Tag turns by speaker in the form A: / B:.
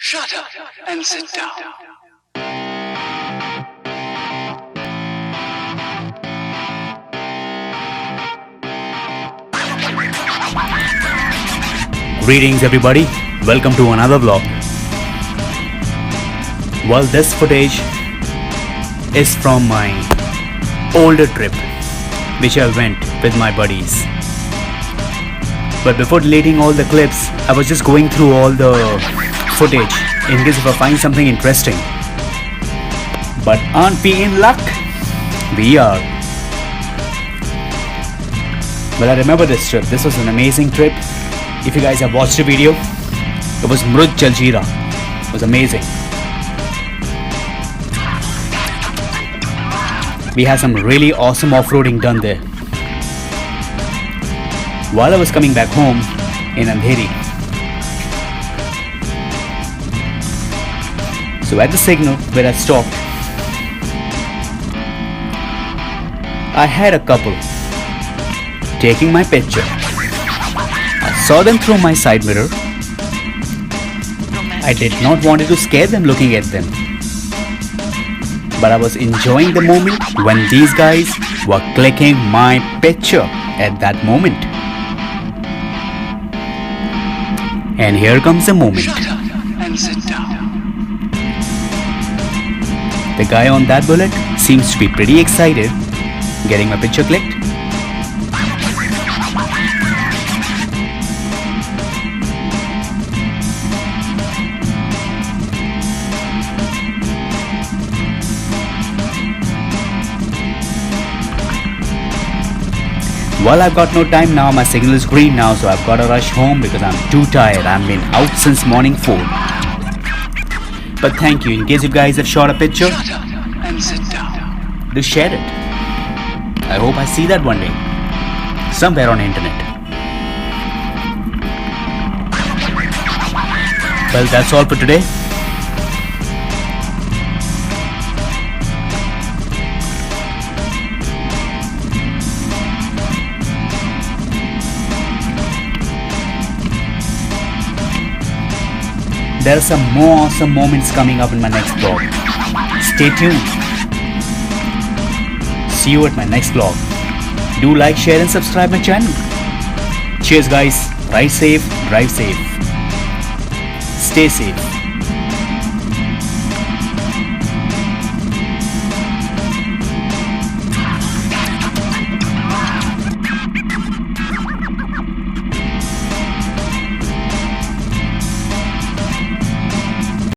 A: Shut up and sit down.
B: Greetings everybody, welcome to another vlog. Well, this footage is from my older trip which I went with my buddies. But before deleting all the clips, I was just going through all the footage in case if I find something interesting. But aren't we in luck? We are. Well, I remember this trip. This was an amazing trip. If you guys have watched the video, it was Mrud Jaljeera. It was amazing. We had some really awesome off-roading done there. While I was coming back home in Andheri, so at the signal where I stopped, I had a couple taking my picture. I saw them through my side mirror. I did not want to scare them looking at them, but I was enjoying the moment when these guys were clicking my picture at that moment. And here comes the moment.
A: Shut up and sit down.
B: The guy on that bullet seems to be pretty excited getting my picture clicked. Well, I've got no time now. My signal is green now, so I've got to rush home because I'm too tired. I've been out since morning 4. But thank you. In case you guys have shot a picture,
A: Shut up and sit down.
B: do share it. I hope I see that one day, somewhere on the internet. Well, that's all for today. There are some more awesome moments coming up in my next vlog. Stay tuned. See you at my next vlog. Do like, share and subscribe my channel. Cheers guys. Ride safe, drive safe. Stay safe.